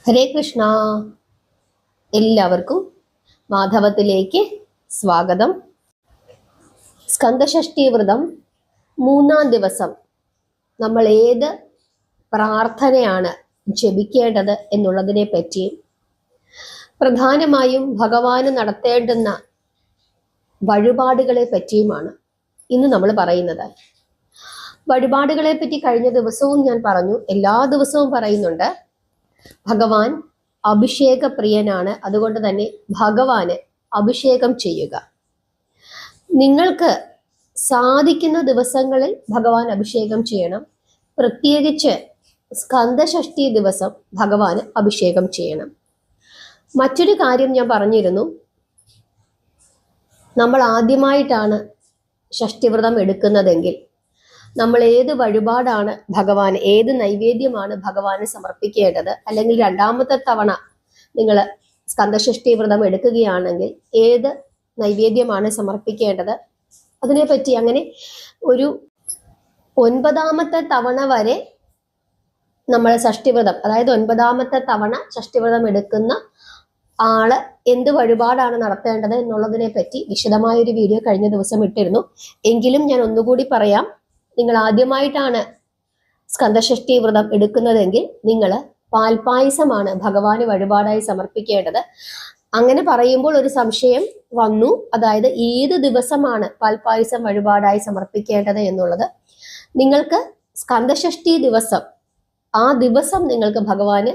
ഹരേ കൃഷ്ണ. എല്ലാവർക്കും മാധവത്തിലേക്ക് സ്വാഗതം. സ്കന്ദഷഷ്ഠി വ്രതം 3-ാം ദിവസം നമ്മൾ ഏത് പ്രാർത്ഥനയാണ് ജപിക്കേണ്ടത് എന്നുള്ളതിനെ പറ്റിയും പ്രധാനമായും ഭഗവാന് നടത്തേണ്ടുന്ന വഴിപാടുകളെ പറ്റിയുമാണ് ഇന്ന് നമ്മൾ പറയുന്നത്. വഴിപാടുകളെ പറ്റി കഴിഞ്ഞ ദിവസവും ഞാൻ പറഞ്ഞു, എല്ലാ ദിവസവും പറയുന്നുണ്ട്. ഭഗവാൻ അഭിഷേക പ്രിയനാണ്. അതുകൊണ്ട് തന്നെ ഭഗവാന് അഭിഷേകം ചെയ്യുക. നിങ്ങൾക്ക് സാധിക്കുന്ന ദിവസങ്ങളിൽ ഭഗവാൻ അഭിഷേകം ചെയ്യണം. പ്രത്യേകിച്ച് സ്കന്ദഷഷ്ഠി ദിവസം ഭഗവാന് അഭിഷേകം ചെയ്യണം. മറ്റൊരു കാര്യം ഞാൻ പറഞ്ഞിരുന്നു, നമ്മൾ ആദ്യമായിട്ടാണ് ഷഷ്ഠിവ്രതം എടുക്കുന്നതെങ്കിൽ നമ്മൾ ഏത് വഴിപാടാണ് ഭഗവാന്, ഏത് നൈവേദ്യമാണ് ഭഗവാന് സമർപ്പിക്കേണ്ടത്, അല്ലെങ്കിൽ രണ്ടാമത്തെ തവണ നിങ്ങൾ സ്കന്ദഷഷ്ഠി വ്രതം എടുക്കുകയാണെങ്കിൽ ഏത് നൈവേദ്യമാണ് സമർപ്പിക്കേണ്ടത്, അതിനെപ്പറ്റി അങ്ങനെ ഒരു 9ാമത്തെ തവണ വരെ നമ്മൾ ഷഷ്ഠിവ്രതം, അതായത് 9ാമത്തെ തവണ ഷഷ്ഠിവ്രതം എടുക്കുന്ന ആള് എന്ത് വഴിപാടാണ് നടത്തേണ്ടത് എന്നുള്ളതിനെ പറ്റി വിശദമായൊരു വീഡിയോ കഴിഞ്ഞ ദിവസം ഇട്ടിരുന്നു. എങ്കിലും ഞാൻ ഒന്നുകൂടി പറയാം. നിങ്ങൾ ആദ്യമായിട്ടാണ് സ്കന്ദഷഷ്ഠി വ്രതം എടുക്കുന്നതെങ്കിൽ നിങ്ങൾ പാൽപായസമാണ് ഭഗവാന് വഴിപാടായി സമർപ്പിക്കേണ്ടത്. അങ്ങനെ പറയുമ്പോൾ ഒരു സംശയം വന്നു, അതായത് ഏത് ദിവസമാണ് പാൽപായസം വഴിപാടായി സമർപ്പിക്കേണ്ടത് എന്നുള്ളത്. നിങ്ങൾക്ക് സ്കന്ദഷഷ്ഠി ദിവസം, ആ ദിവസം നിങ്ങൾക്ക് ഭഗവാന്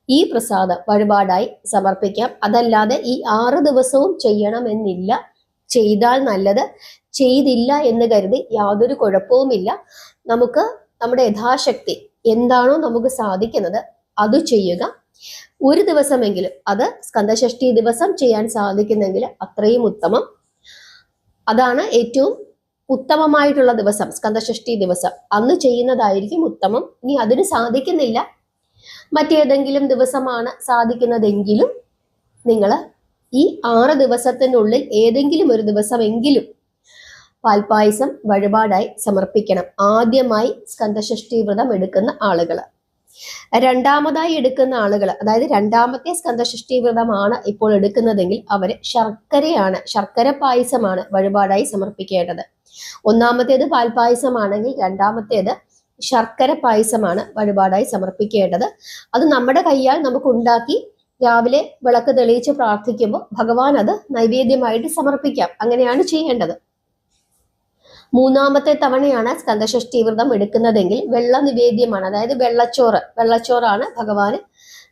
ഈ പ്രസാദം വഴിപാടായി സമർപ്പിക്കാം. അതല്ലാതെ ഈ 6 ദിവസവും ചെയ്യണമെന്നില്ല. ചെയ്താൽ നല്ലത്, ചെയ്തില്ല എന്ന് കരുതി യാതൊരു കുഴപ്പവുമില്ല. നമുക്ക് നമ്മുടെ യഥാശക്തി എന്താണോ നമുക്ക് സാധിക്കുന്നത് അത് ചെയ്യുക. ഒരു ദിവസമെങ്കിലും, അത് സ്കന്ദഷഷ്ഠി ദിവസം ചെയ്യാൻ സാധിക്കുന്നെങ്കിൽ അത്രയും ഉത്തമം. അതാണ് ഏറ്റവും ഉത്തമമായിട്ടുള്ള ദിവസം, സ്കന്ദഷഷ്ഠി ദിവസം. അന്ന് ചെയ്യുന്നതായിരിക്കും ഉത്തമം. ഇനി അതിന് സാധിക്കുന്നില്ല, മറ്റേതെങ്കിലും ദിവസമാണ് സാധിക്കുന്നതെങ്കിലും നിങ്ങൾ ഈ 6 ദിവസത്തിനുള്ളിൽ ഏതെങ്കിലും ഒരു ദിവസമെങ്കിലും പാൽപായസം വഴിപാടായി സമർപ്പിക്കണം. ആദ്യമായി സ്കന്ദഷഷ്ഠി വ്രതം എടുക്കുന്ന ആളുകൾ. രണ്ടാമതായി എടുക്കുന്ന ആളുകൾ, അതായത് രണ്ടാമത്തെ സ്കന്ദഷഷ്ഠി വ്രതമാണ് ഇപ്പോൾ എടുക്കുന്നതെങ്കിൽ അവര് ശർക്കര പായസമാണ് വഴിപാടായി സമർപ്പിക്കേണ്ടത്. ഒന്നാമത്തേത് പാൽപായസമാണെങ്കിൽ രണ്ടാമത്തേത് ശർക്കര പായസമാണ് വഴിപാടായി സമർപ്പിക്കേണ്ടത്. അത് നമ്മുടെ കയ്യാൽ നമുക്ക് ഉണ്ടാക്കി രാവിലെ വിളക്ക് തെളിയിച്ച് പ്രാർത്ഥിക്കുമ്പോൾ ഭഗവാൻ അത് നൈവേദ്യമായിട്ട് സമർപ്പിക്കാം. അങ്ങനെയാണ് ചെയ്യേണ്ടത്. 3ാമത്തെ തവണയാണ് സ്കന്ദഷഷ്ഠി വ്രതം എടുക്കുന്നതെങ്കിൽ വെള്ള നിവേദ്യമാണ്, അതായത് വെള്ളച്ചോറാണ് ഭഗവാന്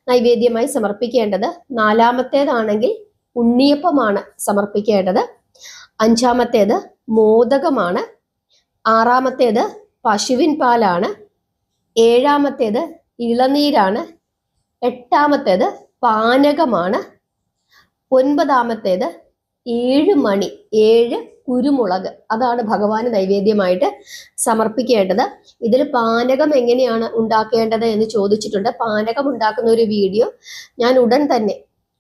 നൈവേദ്യമായി സമർപ്പിക്കേണ്ടത്. 4ാമത്തേതാണെങ്കിൽ ഉണ്ണിയപ്പമാണ് സമർപ്പിക്കേണ്ടത്. 5ാമത്തേത് മോദകമാണ്. 6ാമത്തേത് പശുവിൻ പാലാണ്. 7ാമത്തേത് ഇളനീരാണ്. 8ാമത്തേത് പാനകമാണ്. 9ാമത്തേത് 7 മണി, 7 കുരുമുളക്, അതാണ് ഭഗവാന് നൈവേദ്യമായിട്ട് സമർപ്പിക്കേണ്ടത്. ഇതിൽ പാനകം എങ്ങനെയാണ് ഉണ്ടാക്കേണ്ടത് എന്ന് ചോദിച്ചിട്ടുണ്ട്. പാനകം ഉണ്ടാക്കുന്ന ഒരു വീഡിയോ ഞാൻ ഉടൻ തന്നെ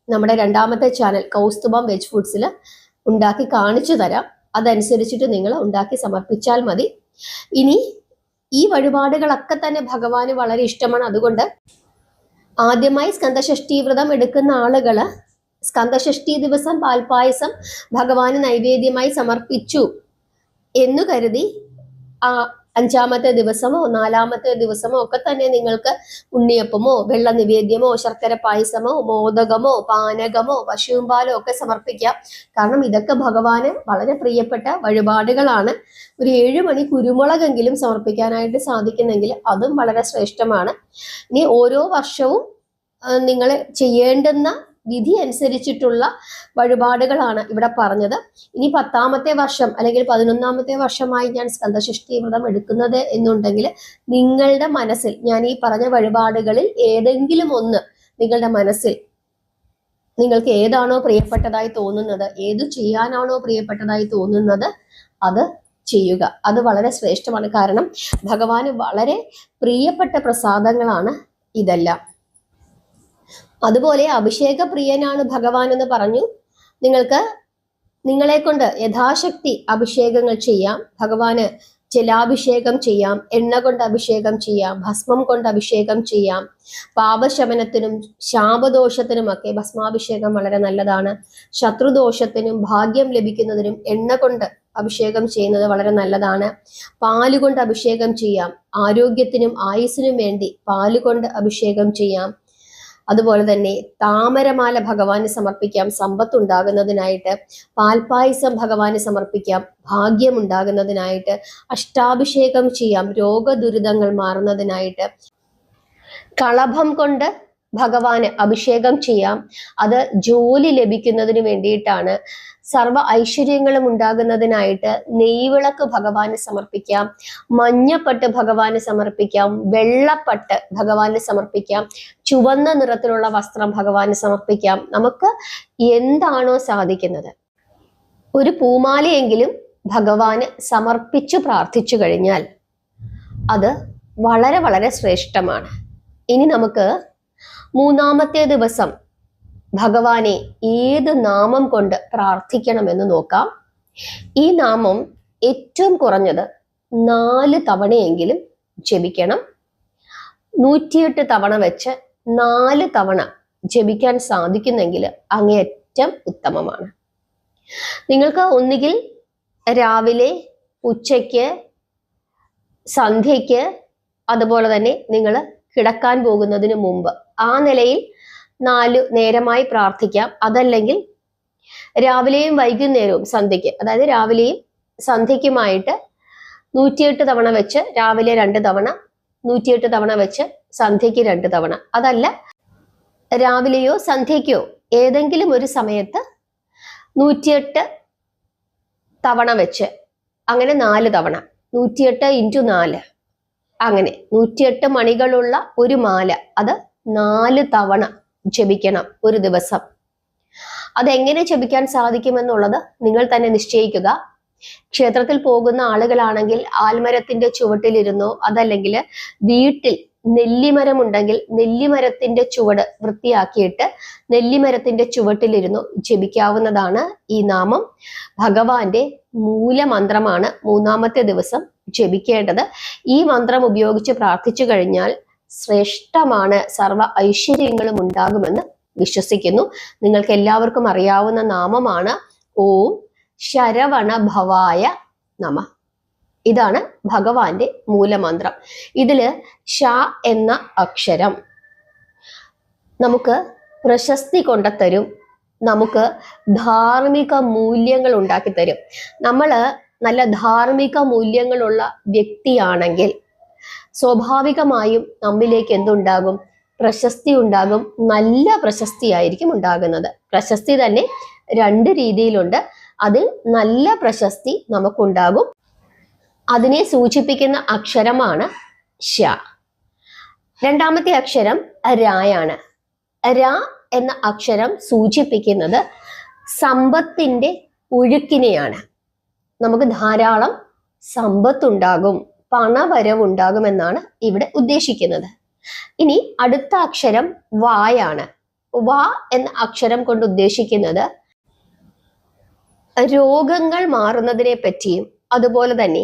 നമ്മുടെ 2ാമത്തെ ചാനൽ കൗസ്തുഭം വെജ് ഫുഡ്സിൽ ഉണ്ടാക്കി കാണിച്ചു തരാം. അതനുസരിച്ചിട്ട് നിങ്ങൾ ഉണ്ടാക്കി സമർപ്പിച്ചാൽ മതി. ഇനി ഈ വഴിപാടുകളൊക്കെ തന്നെ ഭഗവാന് വളരെ ഇഷ്ടമാണ്. അതുകൊണ്ട് ആദ്യമായി സ്കന്ദഷഷ്ഠി വ്രതം എടുക്കുന്ന ആളുകള് സ്കന്ദഷഷ്ഠി ദിവസം പാൽപായസം ഭഗവാന് നൈവേദ്യമായി സമർപ്പിച്ചു എന്നു കരുതി 5ാമത്തെ ദിവസമോ 4ാമത്തെ ദിവസമോ ഒക്കെ തന്നെ നിങ്ങൾക്ക് ഉണ്ണിയപ്പമോ വെള്ള നിവേദ്യമോ ശർക്കര പായസമോ മോദകമോ പാനകമോ പശുവും പാലോ ഒക്കെ സമർപ്പിക്കാം. കാരണം ഇതൊക്കെ ഭഗവാന് വളരെ പ്രിയപ്പെട്ട വഴിപാടുകളാണ്. ഒരു 7 മണി കുരുമുളകെങ്കിലും സമർപ്പിക്കാനായിട്ട് സാധിക്കുന്നെങ്കിൽ അതും വളരെ ശ്രേഷ്ഠമാണ്. ഇനി ഓരോ വർഷവും നിങ്ങൾ ചെയ്യേണ്ടുന്ന വിധി അനുസരിച്ചിട്ടുള്ള വഴിപാടുകളാണ് ഇവിടെ പറഞ്ഞത്. ഇനി 10ാമത്തെ വർഷം അല്ലെങ്കിൽ 11ാമത്തെ വർഷമായി ഞാൻ സ്കന്ദഷഷ്ഠി വ്രതം എടുക്കുന്നത് എന്നുണ്ടെങ്കിൽ നിങ്ങളുടെ മനസ്സിൽ ഞാൻ ഈ പറഞ്ഞ വഴിപാടുകളിൽ ഏതെങ്കിലും ഒന്ന് നിങ്ങളുടെ മനസ്സിൽ നിങ്ങൾക്ക് ഏതാണോ പ്രിയപ്പെട്ടതായി തോന്നുന്നത്, ഏതു ചെയ്യാനാണോ പ്രിയപ്പെട്ടതായി തോന്നുന്നത് അത് ചെയ്യുക. അത് വളരെ ശ്രേഷ്ഠമാണ്. കാരണം ഭഗവാന് വളരെ പ്രിയപ്പെട്ട പ്രസാദങ്ങളാണ് ഇതെല്ലാം. അതുപോലെ അഭിഷേക പ്രിയനാണ് ഭഗവാൻ എന്ന് പറഞ്ഞു. നിങ്ങൾക്ക് നിങ്ങളെ കൊണ്ട് യഥാശക്തി അഭിഷേകങ്ങൾ ചെയ്യാം. ഭഗവാന് ജലാഭിഷേകം ചെയ്യാം, എണ്ണ കൊണ്ട് അഭിഷേകം ചെയ്യാം, ഭസ്മം കൊണ്ട് അഭിഷേകം ചെയ്യാം. പാപശമനത്തിനും ശാപദോഷത്തിനുമൊക്കെ ഭസ്മാഭിഷേകം വളരെ നല്ലതാണ്. ശത്രുദോഷത്തിനും ഭാഗ്യം ലഭിക്കുന്നതിനും എണ്ണ കൊണ്ട് അഭിഷേകം ചെയ്യുന്നത് വളരെ നല്ലതാണ്. പാലുകൊണ്ട് അഭിഷേകം ചെയ്യാം. ആരോഗ്യത്തിനും ആയുസ്സിനും വേണ്ടി പാലുകൊണ്ട് അഭിഷേകം ചെയ്യാം. അതുപോലെ തന്നെ താമരമാല ഭഗവാന് സമർപ്പിക്കാം, സമ്പത്ത് ഉണ്ടാകുന്നതിനായിട്ട്. പാൽപായസം ഭഗവാന് സമർപ്പിക്കാം, ഭാഗ്യം ഉണ്ടാകുന്നതിനായിട്ട്. അഷ്ടാഭിഷേകം ചെയ്യാം, രോഗദുരിതങ്ങൾ മാറുന്നതിനായിട്ട്. കളഭം കൊണ്ട് ഭഗവാന് അഭിഷേകം ചെയ്യാം, അത് ജോലി ലഭിക്കുന്നതിന് വേണ്ടിയിട്ടാണ്. സർവ്വ ഐശ്വര്യങ്ങളും ഉണ്ടാകുന്നതിനായിട്ട് നെയ്വിളക്ക് ഭഗവാന് സമർപ്പിക്കാം, മഞ്ഞപ്പട്ട് ഭഗവാന് സമർപ്പിക്കാം, വെള്ളപ്പട്ട് ഭഗവാന് സമർപ്പിക്കാം, ചുവന്ന നിറത്തിലുള്ള വസ്ത്രം ഭഗവാന് സമർപ്പിക്കാം. നമുക്ക് എന്താണോ സാധിക്കുന്നത്, ഒരു പൂമാലയെങ്കിലും ഭഗവാന് സമർപ്പിച്ചു പ്രാർത്ഥിച്ചു കഴിഞ്ഞാൽ അത് വളരെ വളരെ ശ്രേഷ്ഠമാണ്. ഇനി നമുക്ക് മൂന്നാമത്തെ ദിവസം ഭഗവാനെ ഏത് നാമം കൊണ്ട് പ്രാർത്ഥിക്കണമെന്ന് നോക്കാം. ഈ നാമം ഏറ്റവും കുറഞ്ഞത് 4 തവണയെങ്കിലും ജപിക്കണം. 108 തവണ വെച്ച് 4 തവണ ജപിക്കാൻ സാധിക്കുന്നെങ്കിൽ അങ്ങേയറ്റം ഉത്തമമാണ്. നിങ്ങൾക്ക് ഒന്നുകിൽ രാവിലെ, ഉച്ചയ്ക്ക്, സന്ധ്യയ്ക്ക്, അതുപോലെ തന്നെ നിങ്ങൾ കിടക്കാൻ പോകുന്നതിന് മുമ്പ് ആ നിലയിൽ 4 നേരമായി പ്രാർത്ഥിക്കാം. അതല്ലെങ്കിൽ രാവിലെയും വൈകുന്നേരവും സന്ധ്യയ്ക്ക്, അതായത് രാവിലെയും സന്ധ്യയ്ക്കുമായിട്ട് 108 തവണ വെച്ച് രാവിലെ 2 തവണ, 108 തവണ വെച്ച് സന്ധ്യയ്ക്ക് 2 തവണ. അതല്ല, രാവിലെയോ സന്ധ്യയ്ക്കോ ഏതെങ്കിലും ഒരു സമയത്ത് 108 തവണ വെച്ച് അങ്ങനെ 4 തവണ, 108 × 4, അങ്ങനെ 108 മണികളുള്ള ഒരു മാല, അത് 4 തവണ ജപിക്കണം ഒരു ദിവസം. അതെങ്ങനെ ജപിക്കാൻ സാധിക്കുമെന്നുള്ളത് നിങ്ങൾ തന്നെ നിശ്ചയിക്കുക. ക്ഷേത്രത്തിൽ പോകുന്ന ആളുകളാണെങ്കിൽ ആൽമരത്തിന്റെ ചുവട്ടിലിരുന്നോ, അതല്ലെങ്കിൽ വീട്ടിൽ നെല്ലിമരം ഉണ്ടെങ്കിൽ നെല്ലിമരത്തിന്റെ ചുവട് വൃത്തിയാക്കിയിട്ട് നെല്ലിമരത്തിന്റെ ചുവട്ടിലിരുന്നു ജപിക്കാവുന്നതാണ്. ഈ നാമം ഭഗവാന്റെ മൂലമന്ത്രമാണ്. മൂന്നാമത്തെ ദിവസം ജപിക്കേണ്ടത്. ഈ മന്ത്രം ഉപയോഗിച്ച് പ്രാർത്ഥിച്ചു കഴിഞ്ഞാൽ ശ്രേഷ്ഠമാണ്, സർവ ഐശ്വര്യങ്ങളും ഉണ്ടാകുമെന്ന് വിശ്വസിക്കുന്നു. നിങ്ങൾക്ക് എല്ലാവർക്കും അറിയാവുന്ന നാമമാണ് ഓം ശരവണ ഭവായ നമഃ. ഇതാണ് ഭഗവാന്റെ മൂലമന്ത്രം. ഇതില് ഷ എന്ന അക്ഷരം നമുക്ക് പ്രശസ്തി കൊണ്ടുതരും, നമുക്ക് ധാർമ്മിക മൂല്യങ്ങൾ ഉണ്ടാക്കി തരും. നമ്മൾ നല്ല ധാർമ്മിക മൂല്യങ്ങളുള്ള വ്യക്തിയാണെങ്കിൽ സ്വാഭാവികമായും നമ്മിലേക്ക് എന്തുണ്ടാകും? പ്രശസ്തി ഉണ്ടാകും. നല്ല പ്രശസ്തിയായിരിക്കും ഉണ്ടാകുന്നത്. പ്രശസ്തി തന്നെ 2 രീതിയിലുണ്ട്. അതിൽ നല്ല പ്രശസ്തി നമുക്കുണ്ടാകും. അതിനെ സൂചിപ്പിക്കുന്ന അക്ഷരമാണ് ശ. രണ്ടാമത്തെ അക്ഷരം രായാണ്. ര എന്ന അക്ഷരം സൂചിപ്പിക്കുന്നത് സമ്പത്തിന്റെ ഒഴുക്കിനെയാണ്. നമുക്ക് ധാരാളം സമ്പത്തുണ്ടാകും, പണവരവുണ്ടാകുമെന്നാണ് ഇവിടെ ഉദ്ദേശിക്കുന്നത്. ഇനി അടുത്ത അക്ഷരം വായാണ്. വ എന്ന അക്ഷരം കൊണ്ട് ഉദ്ദേശിക്കുന്നത് രോഗങ്ങൾ മാറുന്നതിനെ പറ്റിയും അതുപോലെ തന്നെ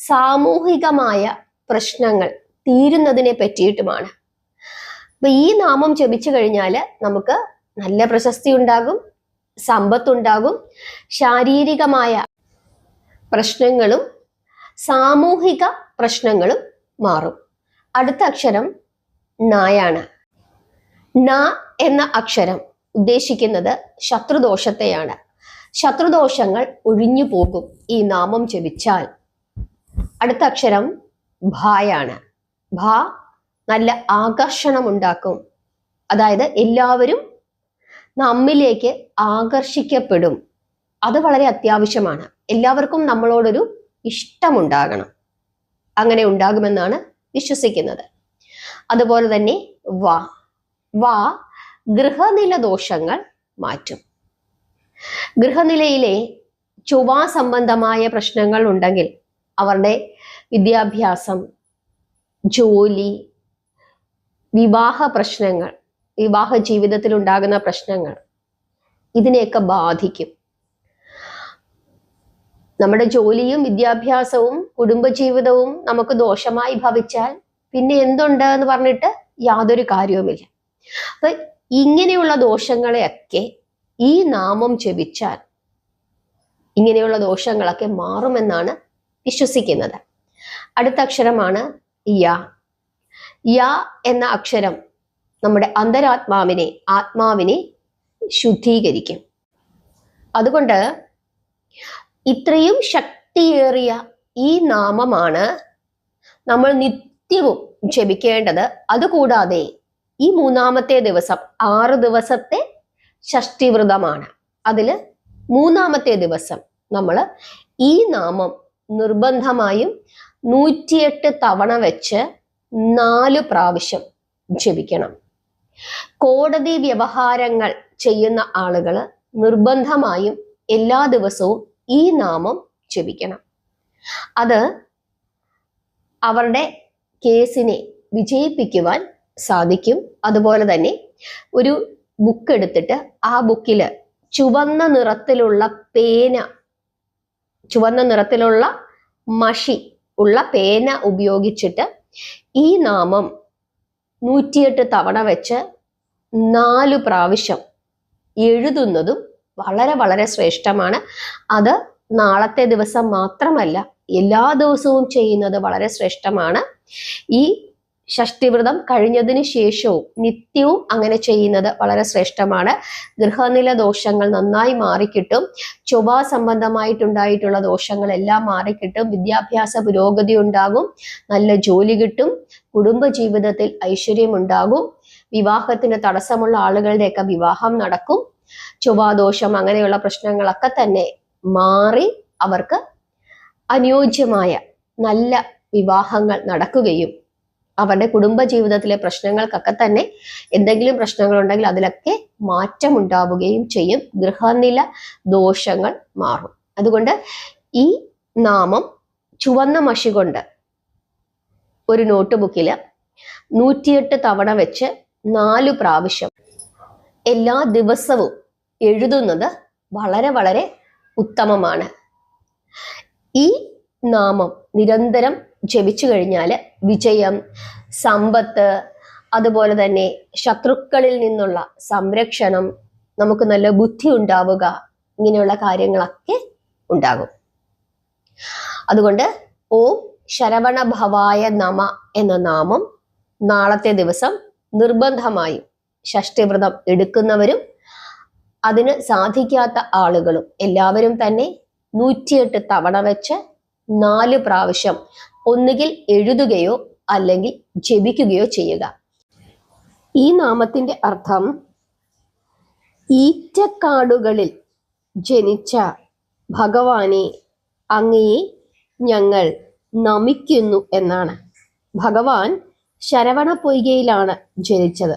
സാമൂഹികമായ പ്രശ്നങ്ങൾ തീരുന്നതിനെ പറ്റിയിട്ടുമാണ്. അപ്പൊ ഈ നാമം ജപിച്ചു കഴിഞ്ഞാൽ നമുക്ക് നല്ല പ്രശസ്തി ഉണ്ടാകും, സമ്പത്തുണ്ടാകും, ശാരീരികമായ പ്രശ്നങ്ങളും സാമൂഹിക പ്രശ്നങ്ങളും മാറും. അടുത്ത അക്ഷരം നായാണ്. ന എന്ന അക്ഷരം ഉദ്ദേശിക്കുന്നത് ശത്രുദോഷത്തെയാണ്. ശത്രുദോഷങ്ങൾ ഒഴിഞ്ഞു പോകും ഈ നാമം ജപിച്ചാൽ. അടുത്ത അക്ഷരം ഭായാണ്. ഭ നല്ല ആകർഷണം ഉണ്ടാക്കും. അതായത് എല്ലാവരും നമ്മിലേക്ക് ആകർഷിക്കപ്പെടും. അത് വളരെ അത്യാവശ്യമാണ്. എല്ലാവർക്കും നമ്മളോടൊരു ഇഷ്ടമുണ്ടാകണം. അങ്ങനെ ഉണ്ടാകുമെന്നാണ് വിശ്വസിക്കുന്നത്. അതുപോലെ തന്നെ വ. വ ഗൃഹനില ദോഷങ്ങൾ മാറ്റും. ഗൃഹനിലയിലെ ചൊവ്വാ സംബന്ധമായ പ്രശ്നങ്ങൾ ഉണ്ടെങ്കിൽ അവരുടെ വിദ്യാഭ്യാസം, ജോലി, വിവാഹ പ്രശ്നങ്ങൾ, വിവാഹ ജീവിതത്തിൽ ഉണ്ടാകുന്ന പ്രശ്നങ്ങൾ, ഇതിനെയൊക്കെ ബാധിക്കും. നമ്മുടെ ജോലിയും വിദ്യാഭ്യാസവും കുടുംബജീവിതവും നമുക്ക് ദോഷമായി ഭവിച്ചാൽ പിന്നെ എന്തുണ്ട് എന്ന് പറഞ്ഞിട്ട് യാതൊരു കാര്യവുമില്ല. അപ്പൊ ഇങ്ങനെയുള്ള ദോഷങ്ങളെയൊക്കെ ഈ നാമം ജപിച്ചാൽ ഇങ്ങനെയുള്ള ദോഷങ്ങളൊക്കെ മാറുമെന്നാണ് വിശ്വസിക്കുന്നത്. അടുത്ത അക്ഷരമാണ് യ. യ എന്ന അക്ഷരം നമ്മുടെ ആത്മാവിനെ ശുദ്ധീകരിക്കും. അതുകൊണ്ട് ഇത്രയും ശക്തിയേറിയ ഈ നാമമാണ് നമ്മൾ നിത്യവും ജപിക്കേണ്ടത്. അതുകൂടാതെ ഈ 3-ാമത്തെ ദിവസം, 6 ദിവസത്തെ ഷഷ്ടി വ്രതമാണ്. അതില് 3-ാമത്തെ ദിവസം നമ്മൾ ഈ നാമം നിർബന്ധമായും 108 തവണ വെച്ച് 4 പ്രാവശ്യം ജപിക്കണം. കോടതി വ്യവഹാരങ്ങൾ ചെയ്യുന്ന ആളുകൾ നിർബന്ധമായും എല്ലാ ദിവസവും ഈ നാമം ജപിക്കണം. അത് അവരുടെ കേസിനെ വിജയിപ്പിക്കുവാൻ സാധിക്കും. അതുപോലെ തന്നെ ഒരു ബുക്ക് എടുത്തിട്ട് ആ ബുക്കില് ചുവന്ന നിറത്തിലുള്ള മഷി ഉള്ള പേന ഉപയോഗിച്ചിട്ട് ഈ നാമം 108 തവണ വെച്ച് 4 പ്രാവശ്യം എഴുതുന്നതും വളരെ വളരെ ശ്രേഷ്ഠമാണ്. അത് നാളത്തെ ദിവസം മാത്രമല്ല, എല്ലാ ദിവസവും ചെയ്യുന്നത് വളരെ ശ്രേഷ്ഠമാണ്. ഈ ഷഷ്ടിവ്രതം കഴിഞ്ഞതിന് ശേഷവും നിത്യവും അങ്ങനെ ചെയ്യുന്നത് വളരെ ശ്രേഷ്ഠമാണ്. ഗൃഹനില ദോഷങ്ങൾ നന്നായി മാറിക്കിട്ടും. ചൊവ്വ സംബന്ധമായിട്ടുണ്ടായിട്ടുള്ള ദോഷങ്ങളെല്ലാം മാറിക്കിട്ടും. വിദ്യാഭ്യാസ പുരോഗതി ഉണ്ടാകും. നല്ല ജോലി കിട്ടും. കുടുംബജീവിതത്തിൽ ഐശ്വര്യം ഉണ്ടാകും. വിവാഹത്തിന് തടസ്സമുള്ള ആളുകളുടെയൊക്കെ വിവാഹം നടക്കും. ചൊവ്വാദോഷം അങ്ങനെയുള്ള പ്രശ്നങ്ങളൊക്കെ തന്നെ മാറി അവർക്ക് അനുയോജ്യമായ നല്ല വിവാഹങ്ങൾ നടക്കുകയും അവരുടെ കുടുംബജീവിതത്തിലെ പ്രശ്നങ്ങൾക്കൊക്കെ തന്നെ എന്തെങ്കിലും പ്രശ്നങ്ങളുണ്ടെങ്കിൽ അതിലൊക്കെ മാറ്റം ഉണ്ടാവുകയും ചെയ്യും. ഗൃഹനില ദോഷങ്ങൾ മാറും. അതുകൊണ്ട് ഈ നാമം ചുവന്ന മഷി കൊണ്ട് ഒരു നോട്ട് ബുക്കില് 108 തവണ വെച്ച് 4 പ്രാവശ്യം എല്ലാ ദിവസവും എഴുതുന്നത് വളരെ വളരെ ഉത്തമമാണ്. ഈ നാമം നിരന്തരം ജപിച്ചു കഴിഞ്ഞാൽ വിജയം, സമ്പത്ത്, അതുപോലെ തന്നെ ശത്രുക്കളിൽ നിന്നുള്ള സംരക്ഷണം, നമുക്ക് നല്ല ബുദ്ധി ഉണ്ടാവുക, ഇങ്ങനെയുള്ള കാര്യങ്ങളൊക്കെ ഉണ്ടാകും. അതുകൊണ്ട് ഓം ശരവണ ഭവായ നമ എന്ന നാമം നാളത്തെ ദിവസം നിർബന്ധമായും ഷഷ്ടിവ്രതം എടുക്കുന്നവരും അതിന് സാധിക്കാത്ത ആളുകളും എല്ലാവരും തന്നെ 108 തവണ വെച്ച് 4 പ്രാവശ്യം ഒന്നുകിൽ എഴുതുകയോ അല്ലെങ്കിൽ ജപിക്കുകയോ ചെയ്യുക. ഈ നാമത്തിന്റെ അർത്ഥം ഈറ്റക്കാടുകളിൽ ജനിച്ച ഭഗവാനെ അങ്ങയെ ഞങ്ങൾ നമിക്കുന്നു എന്നാണ്. ഭഗവാൻ ശരവണ പൊയ്കയിലാണ് ജനിച്ചത്.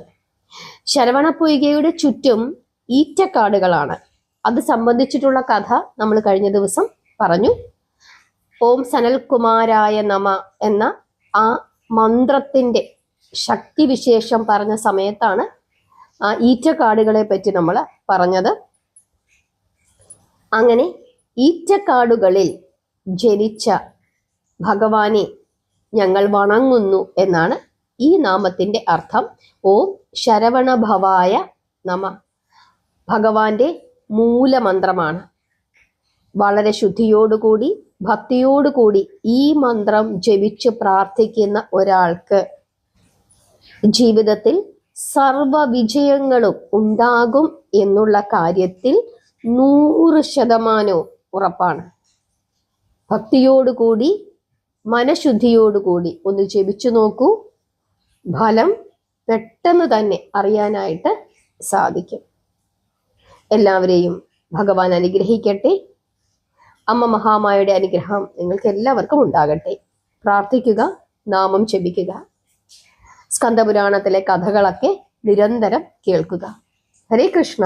ശരവണ പൊയ്കയുടെ ചുറ്റും ഈറ്റക്കാടുകളാണ്. അത് സംബന്ധിച്ചിട്ടുള്ള കഥ നമ്മൾ കഴിഞ്ഞ ദിവസം പറഞ്ഞു. ഓം സനൽകുമാരായ നമ എന്ന ആ മന്ത്രത്തിന്റെ ശക്തിവിശേഷം പറഞ്ഞ സമയത്താണ് ആ ഈറ്റക്കാടുകളെ പറ്റി നമ്മൾ പറഞ്ഞത്. അങ്ങനെ ഈറ്റക്കാടുകളിൽ ജനിച്ച ഭഗവാനെ ഞങ്ങൾ വണങ്ങുന്നു എന്നാണ് ഈ നാമത്തിന്റെ അർത്ഥം. ഓം ശരവണഭവായ നമ ഭഗവാന്റെ മൂലമന്ത്രമാണ്. വളരെ ശുദ്ധിയോടുകൂടി ഭക്തിയോടുകൂടി ഈ മന്ത്രം ജപിച്ച് പ്രാർത്ഥിക്കുന്ന ഒരാൾക്ക് ജീവിതത്തിൽ സർവ വിജയങ്ങളും ഉണ്ടാകും എന്നുള്ള കാര്യത്തിൽ 100% ഉറപ്പാണ്. ഭക്തിയോടുകൂടി മനഃശുദ്ധിയോടുകൂടി ഒന്ന് ജപിച്ചു നോക്കൂ. ഫലം പെട്ടെന്ന് തന്നെ അറിയാനായിട്ട് സാധിക്കും. എല്ലാവരെയും ഭഗവാൻ അനുഗ്രഹിക്കട്ടെ. അമ്മ മഹാമായയുടെ അനുഗ്രഹം നിങ്ങൾക്ക് എല്ലാവർക്കും ഉണ്ടാകട്ടെ. പ്രാർത്ഥിക്കുക, നാമം ജപിക്കുക, സ്കന്ദപുരാണത്തിലെ കഥകളൊക്കെ നിരന്തരം കേൾക്കുക. ഹരേ കൃഷ്ണ.